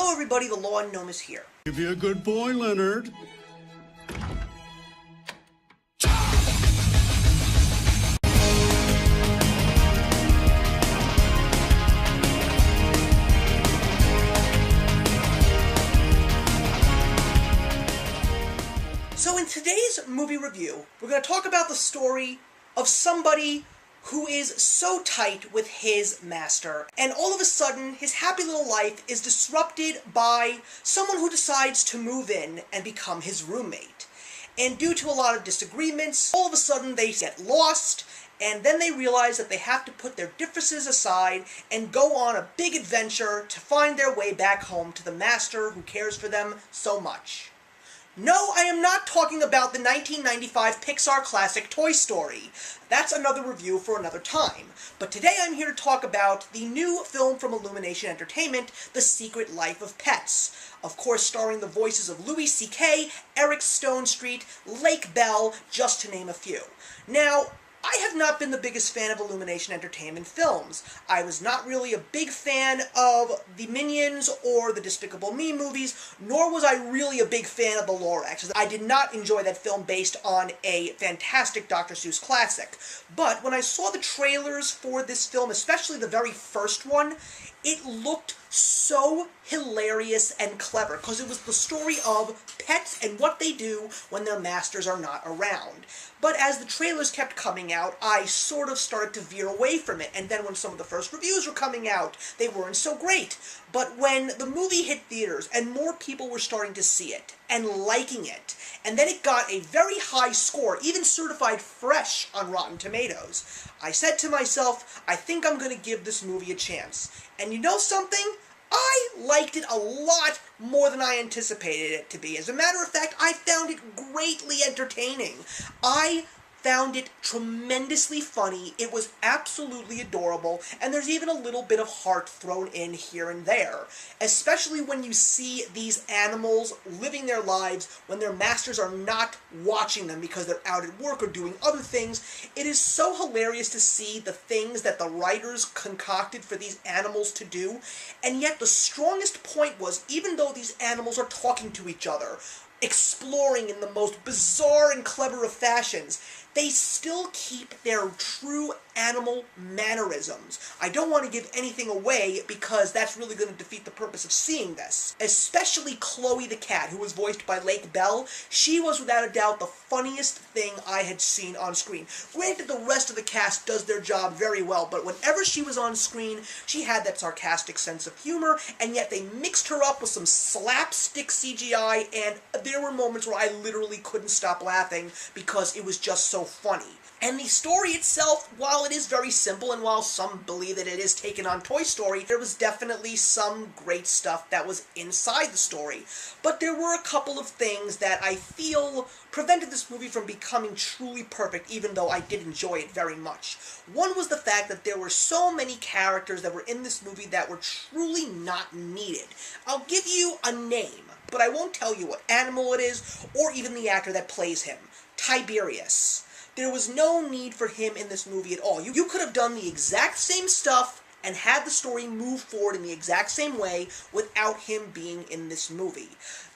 Hello everybody, the Law and Gnome is here. Give you a good boy, Leonard. So in today's movie review, we're going to talk about the story of somebody who is so tight with his master, and all of a sudden, his happy little life is disrupted by someone who decides to move in and become his roommate. And due to a lot of disagreements, all of a sudden they get lost, and then they realize that they have to put their differences aside and go on a big adventure to find their way back home to the master who cares for them so much. No, I am not talking about the 1995 Pixar classic Toy Story. That's another review for another time. But today I'm here to talk about the new film from Illumination Entertainment, The Secret Life of Pets. Of course, starring the voices of Louis C.K., Eric Stonestreet, Lake Bell, just to name a few. Now, I have not been the biggest fan of Illumination Entertainment films. I was not really a big fan of the Minions or the Despicable Me movies, nor was I really a big fan of the Lorax. I did not enjoy that film based on a fantastic Dr. Seuss classic. But when I saw the trailers for this film, especially the very first one, it looked so hilarious and clever, because it was the story of pets and what they do when their masters are not around. But as the trailers kept coming out, I sort of started to veer away from it, and then when some of the first reviews were coming out, they weren't so great. But when the movie hit theaters, and more people were starting to see it, and liking it, and then it got a very high score, even certified fresh on Rotten Tomatoes, I said to myself, I think I'm going to give this movie a chance. And you know something? I liked it a lot more than I anticipated it to be. As a matter of fact, I found it greatly entertaining. I found it tremendously funny. It was absolutely adorable, and there's even a little bit of heart thrown in here and there, especially when you see these animals living their lives when their masters are not watching them because they're out at work or doing other things. It is so hilarious to see the things that the writers concocted for these animals to do, and yet the strongest point was, even though these animals are talking to each other, exploring in the most bizarre and clever of fashions, they still keep their true animal mannerisms. I don't want to give anything away because that's really going to defeat the purpose of seeing this. Especially Chloe the cat, who was voiced by Lake Bell. She was without a doubt the funniest thing I had seen on screen. Granted, the rest of the cast does their job very well, but whenever she was on screen, she had that sarcastic sense of humor, and yet they mixed her up with some slapstick CGI, and there were moments where I literally couldn't stop laughing because it was just so funny. And the story itself, while it is very simple, and while some believe that it is taken on Toy Story, there was definitely some great stuff that was inside the story. But there were a couple of things that I feel prevented this movie from becoming truly perfect, even though I did enjoy it very much. One was the fact that there were so many characters that were in this movie that were truly not needed. I'll give you a name, but I won't tell you what animal it is, or even the actor that plays him. Tiberius. There was no need for him in this movie at all. You could have done the exact same stuff and had the story move forward in the exact same way without him being in this movie.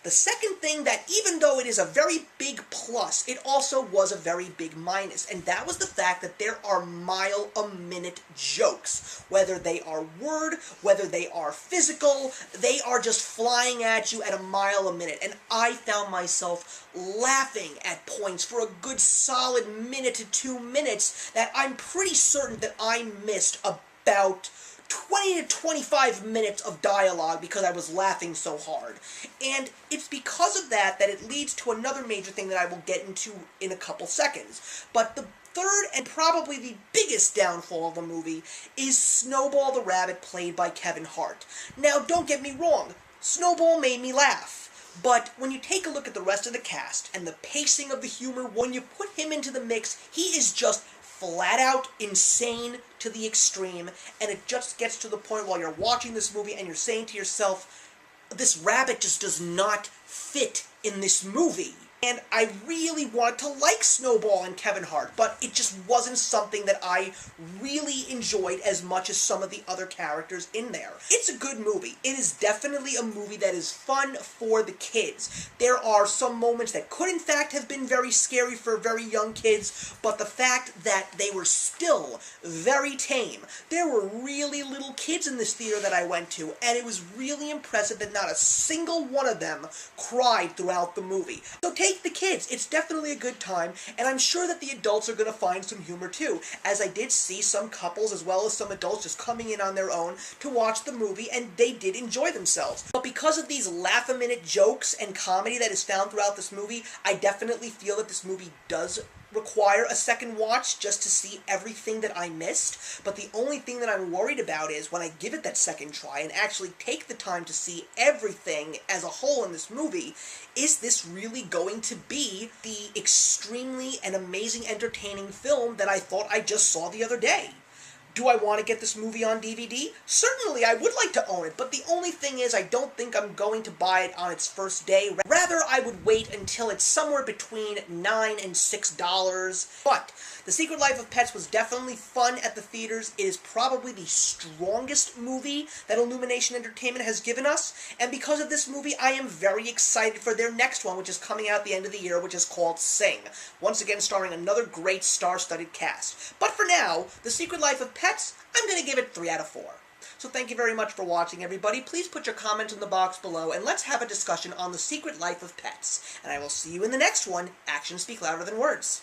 The second thing that, even though it is a very big plus, it also was a very big minus, and that was the fact that there are mile-a-minute jokes. Whether they are word, whether they are physical, they are just flying at you at a mile a minute, and I found myself laughing at points for a good solid minute to 2 minutes that I'm pretty certain that I missed about 20 to 25 minutes of dialogue because I was laughing so hard. And it's because of that that it leads to another major thing that I will get into in a couple seconds. But the third and probably the biggest downfall of the movie is Snowball the Rabbit, played by Kevin Hart. Now, don't get me wrong, Snowball made me laugh. But when you take a look at the rest of the cast and the pacing of the humor, when you put him into the mix, he is just flat out insane to the extreme, and it just gets to the point while you're watching this movie and you're saying to yourself, this rabbit just does not fit in this movie. And I really wanted to like Snowball and Kevin Hart, but it just wasn't something that I really enjoyed as much as some of the other characters in there. It's a good movie. It is definitely a movie that is fun for the kids. There are some moments that could in fact have been very scary for very young kids, but the fact that they were still very tame. There were really little kids in this theater that I went to, and it was really impressive that not a single one of them cried throughout the movie. So take the kids. It's definitely a good time, and I'm sure that the adults are going to find some humor too, as I did see some couples as well as some adults just coming in on their own to watch the movie, and they did enjoy themselves. But because of these laugh-a-minute jokes and comedy that is found throughout this movie, I definitely feel that this movie does require a second watch just to see everything that I missed. But the only thing that I'm worried about is when I give it that second try and actually take the time to see everything as a whole in this movie, is this really going to be the extremely and amazing entertaining film that I thought I just saw the other day? Do I want to get this movie on DVD? Certainly, I would like to own it, but the only thing is I don't think I'm going to buy it on its first day. Rather, I would wait until it's somewhere between $9 and $6. But The Secret Life of Pets was definitely fun at the theaters. It is probably the strongest movie that Illumination Entertainment has given us, and because of this movie, I am very excited for their next one, which is coming out at the end of the year, which is called Sing. Once again, starring another great star-studded cast. But for now, The Secret Life of Pets, I'm going to give it 3 out of 4. So thank you very much for watching, everybody. Please put your comments in the box below, and let's have a discussion on The Secret Life of Pets. And I will see you in the next one. Actions speak louder than words.